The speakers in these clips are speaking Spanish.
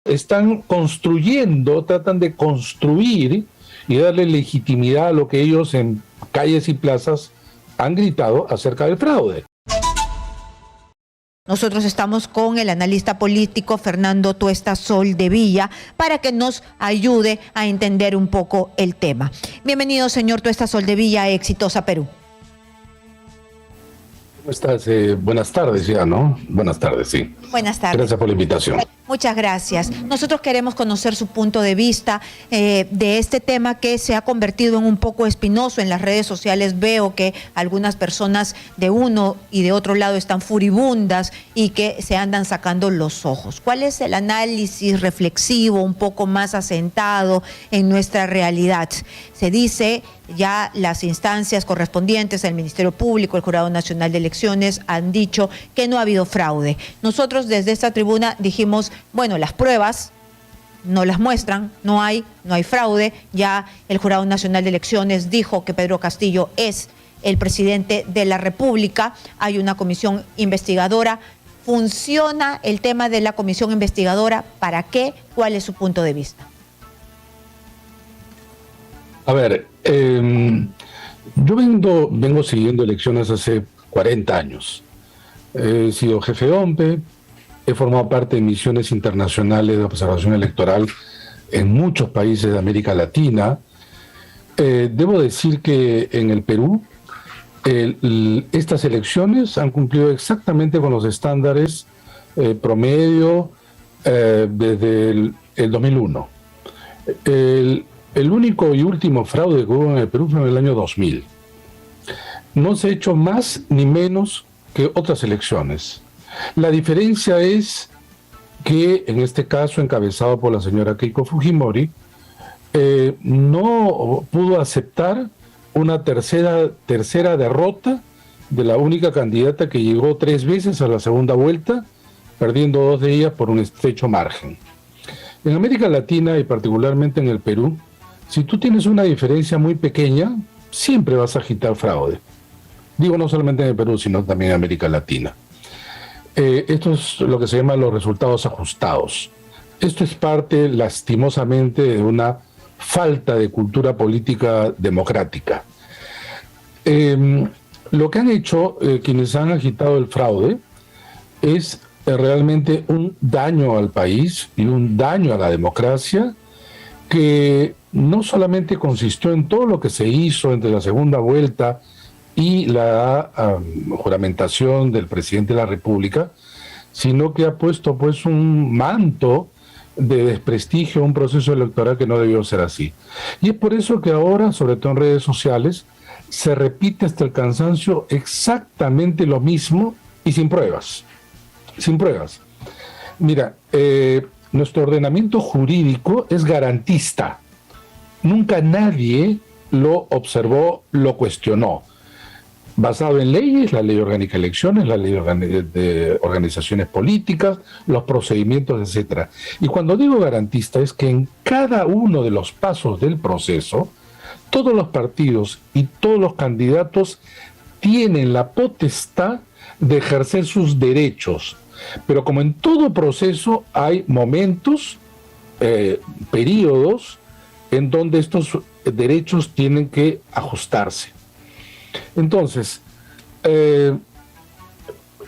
están construyendo, tratan de construir y darle legitimidad a lo que ellos en calles y plazas han gritado acerca del fraude. Nosotros estamos con el analista político Fernando Tuesta Soldevilla para que nos ayude a entender un poco el tema. Bienvenido, señor Tuesta Soldevilla, a Exitosa Perú. ¿Cómo estás? Buenas tardes ya, ¿no? Buenas tardes, sí. Buenas tardes. Gracias por la invitación. Muchas gracias. Nosotros queremos conocer su punto de vista de este tema que se ha convertido en un poco espinoso en las redes sociales. Veo que algunas personas de uno y de otro lado están furibundas y que se andan sacando los ojos. ¿Cuál es el análisis reflexivo un poco más asentado en nuestra realidad? Se dice ya las instancias correspondientes, el Ministerio Público, el Jurado Nacional de Elecciones han dicho que no ha habido fraude. Nosotros desde esta tribuna dijimos, bueno, las pruebas no las muestran, no hay fraude. Ya el Jurado Nacional de Elecciones dijo que Pedro Castillo es el presidente de la República. Hay una comisión investigadora. ¿Funciona el tema de la comisión investigadora? ¿Para qué? ¿Cuál es su punto de vista? A ver, yo vengo siguiendo elecciones hace 40 años. He sido jefe de OMPE, he formado parte de misiones internacionales de observación electoral en muchos países de América Latina. Debo decir que en el Perú estas elecciones han cumplido exactamente con los estándares promedio desde el 2001. El único y último fraude que hubo en el Perú fue en el año 2000. No se ha hecho más ni menos que otras elecciones. La diferencia es que en este caso, encabezado por la señora Keiko Fujimori, no pudo aceptar una tercera derrota de la única candidata que llegó 3 veces a la segunda vuelta, perdiendo 2 de ellas por un estrecho margen. En América Latina y particularmente en el Perú, si tú tienes una diferencia muy pequeña, siempre vas a agitar fraude. Digo, no solamente en el Perú, sino también en América Latina. Esto es lo que se llama los resultados ajustados. Esto es parte, lastimosamente, de una falta de cultura política democrática. Lo que han hecho quienes han agitado el fraude es realmente un daño al país y un daño a la democracia que no solamente consistió en todo lo que se hizo entre la segunda vuelta y la juramentación del presidente de la República, sino que ha puesto pues un manto de desprestigio a un proceso electoral que no debió ser así. Y es por eso que ahora, sobre todo en redes sociales, se repite hasta el cansancio exactamente lo mismo y sin pruebas. Sin pruebas. Mira, nuestro ordenamiento jurídico es garantista. Nunca nadie lo observó, lo cuestionó. Basado en leyes, la ley orgánica de elecciones, la ley de organizaciones políticas, los procedimientos, etc. Y cuando digo garantista es que en cada uno de los pasos del proceso, todos los partidos y todos los candidatos tienen la potestad de ejercer sus derechos. Pero como en todo proceso hay momentos, periodos, en donde estos derechos tienen que ajustarse. Entonces,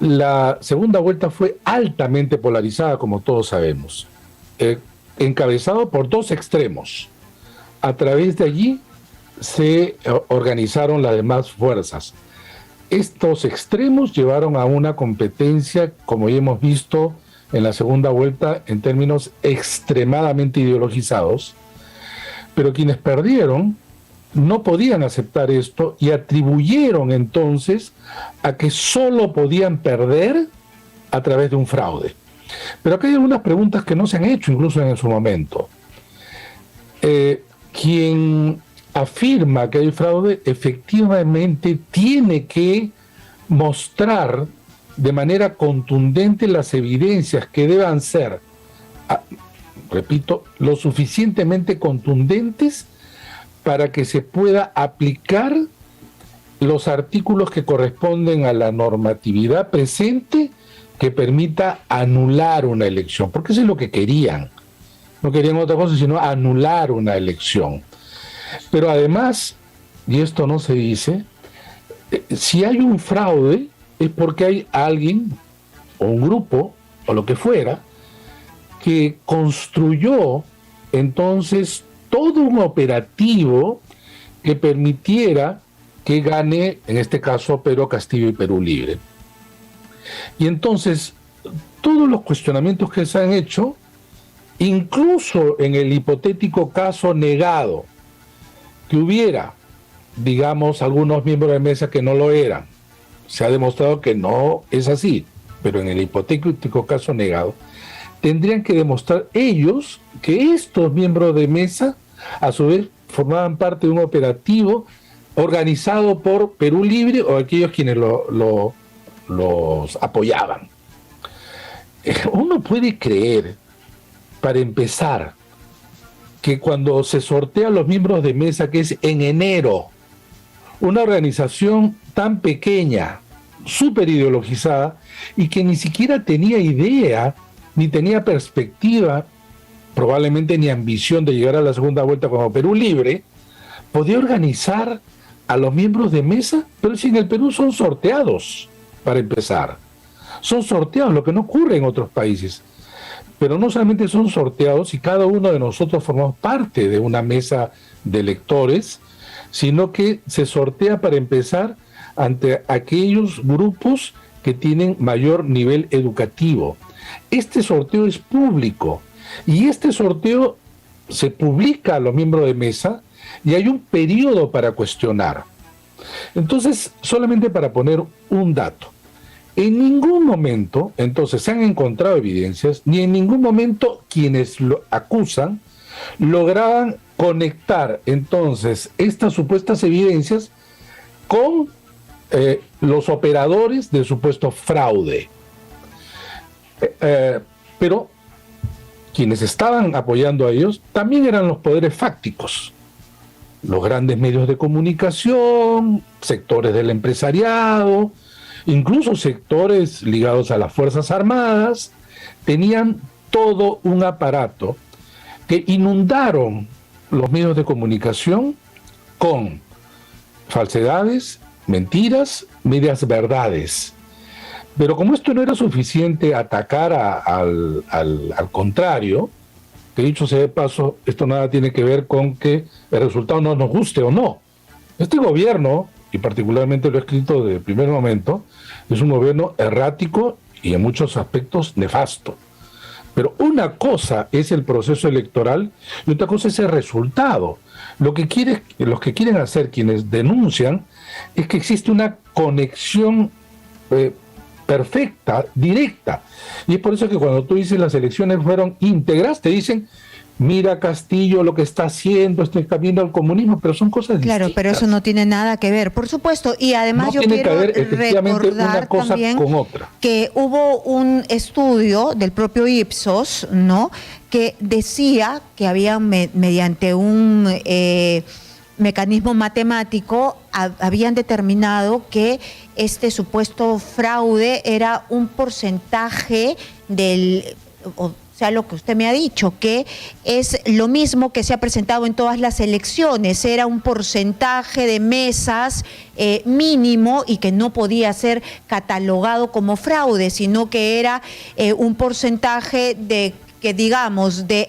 la segunda vuelta fue altamente polarizada, como todos sabemos, encabezado por 2 extremos. A través de allí se organizaron las demás fuerzas. Estos extremos llevaron a una competencia, como ya hemos visto en la segunda vuelta, en términos extremadamente ideologizados, pero quienes perdieron no podían aceptar esto y atribuyeron entonces a que solo podían perder a través de un fraude. Pero acá hay algunas preguntas que no se han hecho incluso en su momento. Quien afirma que hay fraude efectivamente tiene que mostrar de manera contundente las evidencias que deban ser, repito, lo suficientemente contundentes para que se pueda aplicar los artículos que corresponden a la normatividad presente que permita anular una elección, porque eso es lo que querían. no querían otra cosa sino anular una elección. Pero además, y esto no se dice, si hay un fraude es porque hay alguien o un grupo o lo que fuera que construyó entonces todo un operativo que permitiera que gane, en este caso, Pedro Castillo y Perú Libre. Y entonces, todos los cuestionamientos que se han hecho, incluso en el hipotético caso negado, que hubiera, digamos, algunos miembros de mesa que no lo eran, se ha demostrado que no es así, pero en el hipotético caso negado, tendrían que demostrar ellos que estos miembros de mesa, a su vez, formaban parte de un operativo organizado por Perú Libre o aquellos quienes los apoyaban. Uno puede creer, para empezar, que cuando se sortean los miembros de mesa, que es en enero, una organización tan pequeña, súper ideologizada, y que ni siquiera tenía idea, ni tenía perspectiva, probablemente ni ambición de llegar a la segunda vuelta como Perú Libre, podía organizar a los miembros de mesa, pero si en el Perú son sorteados, para empezar. Son sorteados, lo que no ocurre en otros países. Pero no solamente son sorteados y cada uno de nosotros formamos parte de una mesa de electores, sino que se sortea para empezar ante aquellos grupos que tienen mayor nivel educativo. Este sorteo es público y este sorteo se publica a los miembros de mesa y hay un periodo para cuestionar. Entonces, solamente para poner un dato, en ningún momento, entonces, se han encontrado evidencias, ni en ningún momento quienes lo acusan lograban conectar, entonces, estas supuestas evidencias con los operadores del supuesto fraude. Pero quienes estaban apoyando a ellos también eran los poderes fácticos, los grandes medios de comunicación, sectores del empresariado, incluso sectores ligados a las Fuerzas Armadas, tenían todo un aparato que inundaron los medios de comunicación con falsedades, mentiras, medias verdades. Pero como esto no era suficiente atacar al contrario, que dicho sea de paso, esto nada tiene que ver con que el resultado no nos guste o no. Este gobierno, y particularmente lo he escrito desde el primer momento, es un gobierno errático y en muchos aspectos nefasto. Pero una cosa es el proceso electoral y otra cosa es el resultado. Los que quieren hacer, quienes denuncian, es que existe una conexión perfecta, directa. Y es por eso que cuando tú dices las elecciones fueron íntegras, te dicen, mira Castillo lo que está haciendo, este camino al comunismo, pero son cosas distintas. Claro, pero eso no tiene nada que ver, por supuesto. Y además no yo tiene quiero que ver efectivamente una cosa también con otra. Que hubo un estudio del propio Ipsos, ¿no?, que decía que había mediante un mecanismo matemático habían determinado que este supuesto fraude era un porcentaje del... O sea, lo que usted me ha dicho, que es lo mismo que se ha presentado en todas las elecciones, era un porcentaje de mesas mínimo y que no podía ser catalogado como fraude, sino que era un porcentaje de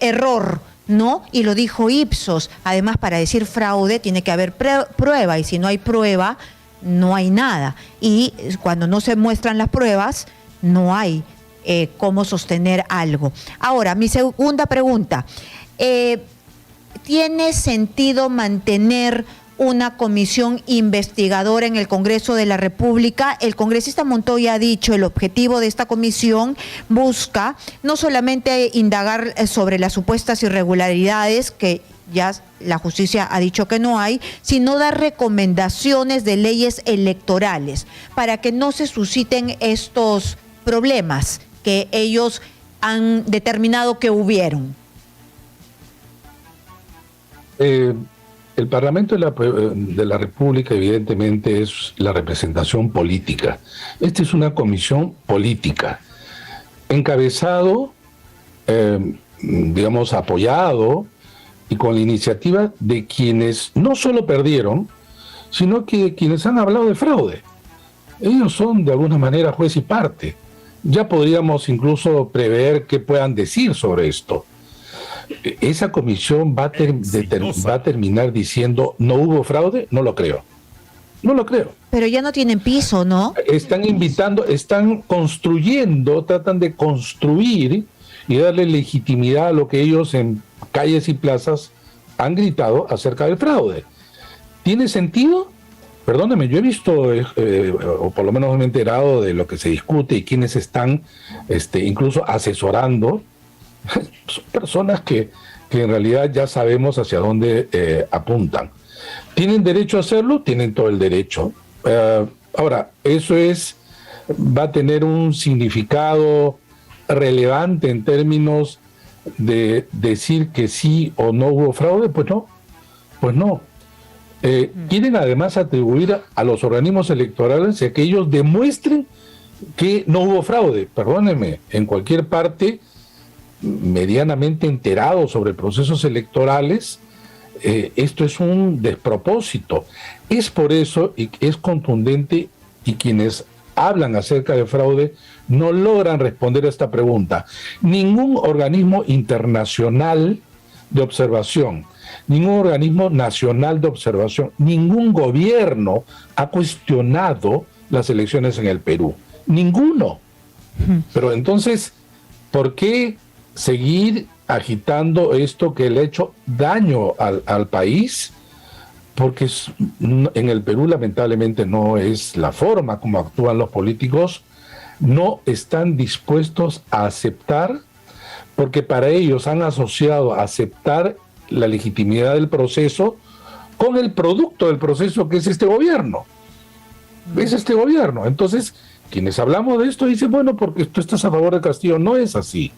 error, ¿no? Y lo dijo Ipsos. Además, para decir fraude tiene que haber prueba, y si no hay prueba, no hay nada. Y cuando no se muestran las pruebas, no hay cómo sostener algo. Ahora, mi segunda pregunta. ¿Tiene sentido mantener una comisión investigadora en el Congreso de la República? El congresista Montoya ha dicho, el objetivo de esta comisión busca no solamente indagar sobre las supuestas irregularidades, que ya la justicia ha dicho que no hay, sino dar recomendaciones de leyes electorales para que no se susciten estos problemas que ellos han determinado que hubieron. El Parlamento de la República evidentemente es la representación política. Esta es una comisión política, encabezado digamos, apoyado y con la iniciativa de quienes no solo perdieron, sino que quienes han hablado de fraude. Ellos son de alguna manera juez y parte. Ya podríamos incluso prever qué puedan decir sobre esto. ¿Esa comisión va a terminar diciendo no hubo fraude? No lo creo. No lo creo. Pero ya no tienen piso, ¿no? Están invitando, están construyendo, tratan de construir y darle legitimidad a lo que ellos en calles y plazas han gritado acerca del fraude. ¿Tiene sentido? Perdóneme, yo he visto, o por lo menos me he enterado de lo que se discute y quienes están incluso asesorando. Son personas que en realidad ya sabemos hacia dónde apuntan. ¿Tienen derecho a hacerlo? Tienen todo el derecho. Ahora, eso va a tener un significado relevante en términos de decir que sí o no hubo fraude. Pues no. Quieren además atribuir a los organismos electorales a que ellos demuestren que no hubo fraude. Perdónenme, en cualquier parte medianamente enterado sobre procesos electorales, esto es un despropósito. Es por eso y es contundente, y quienes hablan acerca de fraude no logran responder a esta pregunta. Ningún organismo internacional de observación, ningún organismo nacional de observación, ningún gobierno ha cuestionado las elecciones en el Perú. Ninguno. Pero entonces, ¿por qué seguir agitando esto que le ha hecho daño al país? Porque en el Perú lamentablemente no es la forma como actúan los políticos. No están dispuestos a aceptar, porque para ellos han asociado a aceptar la legitimidad del proceso con el producto del proceso, que es este gobierno. Es este gobierno. Entonces, quienes hablamos de esto dicen, bueno, porque tú estás a favor de Castillo. No es así.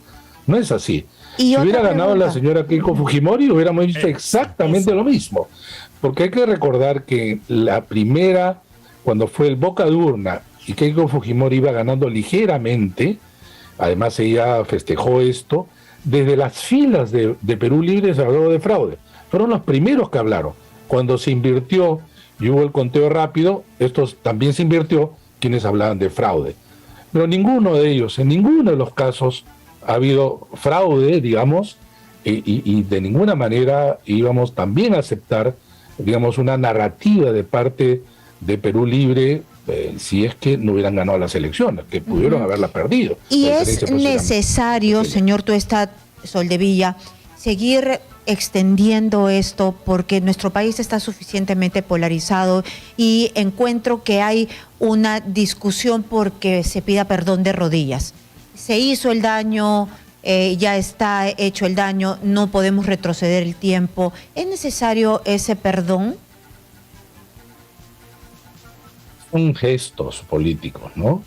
No es así. Si hubiera ganado la señora Keiko Fujimori, hubiéramos dicho exactamente lo mismo. Porque hay que recordar que la primera, cuando fue el boca de urna y Keiko Fujimori iba ganando ligeramente, además ella festejó esto, desde las filas de Perú Libre se habló de fraude. Fueron los primeros que hablaron. Cuando se invirtió y hubo el conteo rápido, estos también se invirtió, quienes hablaban de fraude. Pero ninguno de ellos, en ninguno de los casos, ha habido fraude, digamos, y de ninguna manera íbamos también a aceptar, digamos, una narrativa de parte de Perú Libre, si es que no hubieran ganado las elecciones, que pudieron haberla perdido. Y es necesario, señor Tuesta Soldevilla, seguir extendiendo esto, porque nuestro país está suficientemente polarizado y encuentro que hay una discusión porque se pida perdón de rodillas. Se hizo el daño, ya está hecho el daño, no podemos retroceder el tiempo. ¿Es necesario ese perdón? Son gestos políticos, ¿no?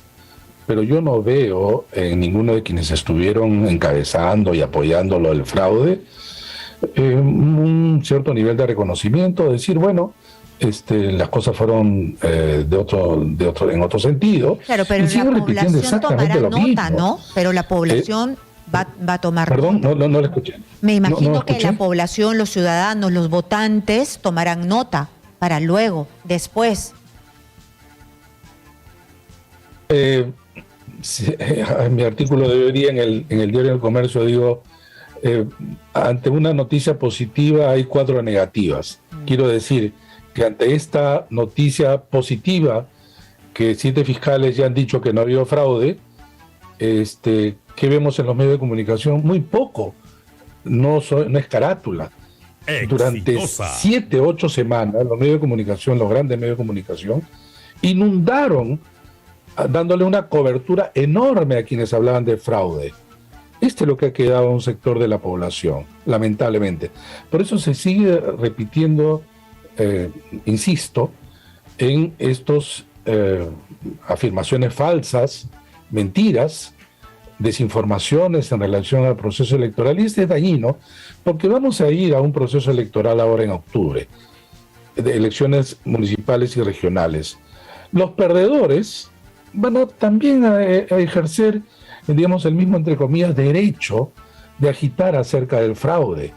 Pero yo no veo en ninguno de quienes estuvieron encabezando y apoyando lo del fraude un cierto nivel de reconocimiento, decir, bueno, las cosas fueron en otro sentido. Claro, pero la población tomará nota, ¿no? Pero la población va a tomar perdón, nota. No le escuché. Me imagino que la población, los ciudadanos, los votantes tomarán nota para luego, después. En mi artículo de hoy día en el diario El Comercio digo, ante una noticia positiva hay 4 negativas. Quiero decir que ante esta noticia positiva, que 7 fiscales ya han dicho que no ha habido fraude, ¿qué vemos en los medios de comunicación? Muy poco. No es carátula. Durante 7, 8 semanas, los medios de comunicación, los grandes medios de comunicación, inundaron dándole una cobertura enorme a quienes hablaban de fraude. Es lo que ha quedado a un sector de la población, lamentablemente. Por eso se sigue repitiendo, insisto, en estos afirmaciones falsas, mentiras, desinformaciones en relación al proceso electoral. Y es dañino, porque vamos a ir a un proceso electoral ahora en octubre, de elecciones municipales y regionales. Los perdedores van también a ejercer, digamos, el mismo, entre comillas, derecho de agitar acerca del fraude.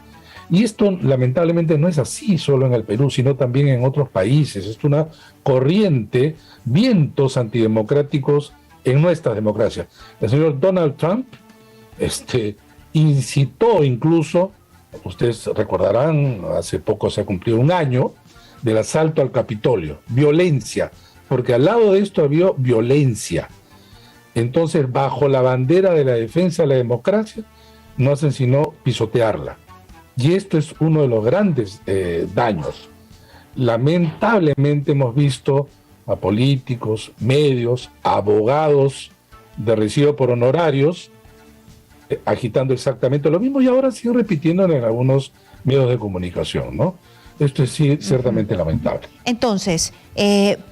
Y esto lamentablemente no es así solo en el Perú, sino también en otros países. Es una corriente, vientos antidemocráticos en nuestra democracia. El señor Donald Trump incitó incluso, ustedes recordarán, hace poco se ha cumplido un año del asalto al Capitolio, violencia, porque al lado de esto había violencia. Entonces, bajo la bandera de la defensa de la democracia, no hacen sino pisotearla. Y esto es uno de los grandes daños. Lamentablemente hemos visto a políticos, medios, abogados de recibo por honorarios agitando exactamente lo mismo y ahora siguen repitiendo en algunos medios de comunicación, ¿no? Esto es ciertamente lamentable. Entonces,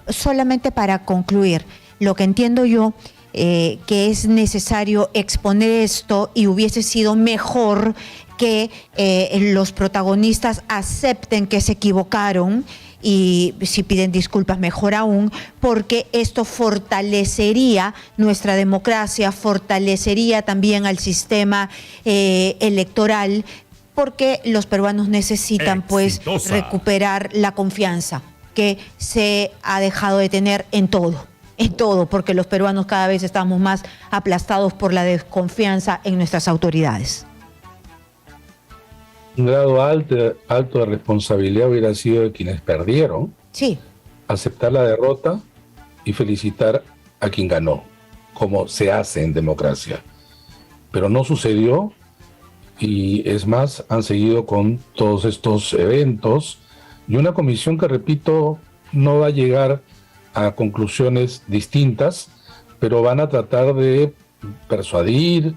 solamente para concluir, lo que entiendo yo, que es necesario exponer esto y hubiese sido mejor que los protagonistas acepten que se equivocaron y si piden disculpas mejor aún, porque esto fortalecería nuestra democracia, fortalecería también al sistema electoral, porque los peruanos necesitan pues recuperar la confianza que se ha dejado de tener en todo, porque los peruanos cada vez estamos más aplastados por la desconfianza en nuestras autoridades. Un grado alto de responsabilidad hubiera sido de quienes perdieron, sí, aceptar la derrota y felicitar a quien ganó, como se hace en democracia. Pero no sucedió y es más, han seguido con todos estos eventos y una comisión que, repito, no va a llegar a conclusiones distintas, pero van a tratar de persuadir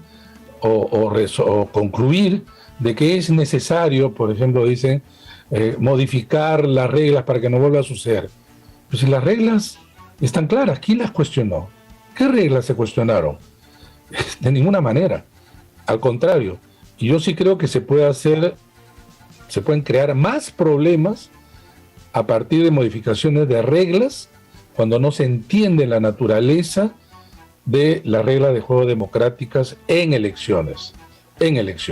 o concluir de que es necesario, por ejemplo, dicen, modificar las reglas para que no vuelva a suceder. Pues si las reglas están claras, ¿quién las cuestionó? ¿Qué reglas se cuestionaron? De ninguna manera. Al contrario, y yo sí creo que se pueden crear más problemas a partir de modificaciones de reglas cuando no se entiende la naturaleza de las reglas de juego democráticas en elecciones.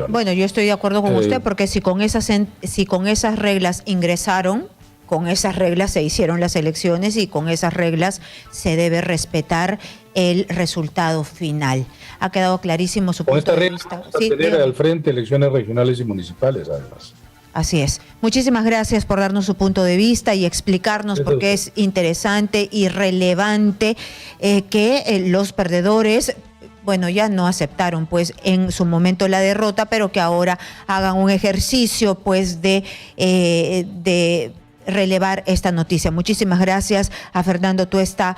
Bueno, yo estoy de acuerdo con usted porque si con esas reglas ingresaron, con esas reglas se hicieron las elecciones y con esas reglas se debe respetar el resultado final. Ha quedado clarísimo su punto de vista. Vamos a tener al frente elecciones regionales y municipales, además. Así es. Muchísimas gracias por darnos su punto de vista y explicarnos por qué es interesante y relevante que los perdedores, bueno, ya no aceptaron pues en su momento la derrota, pero que ahora hagan un ejercicio pues de relevar esta noticia. Muchísimas gracias a Fernando Tuesta.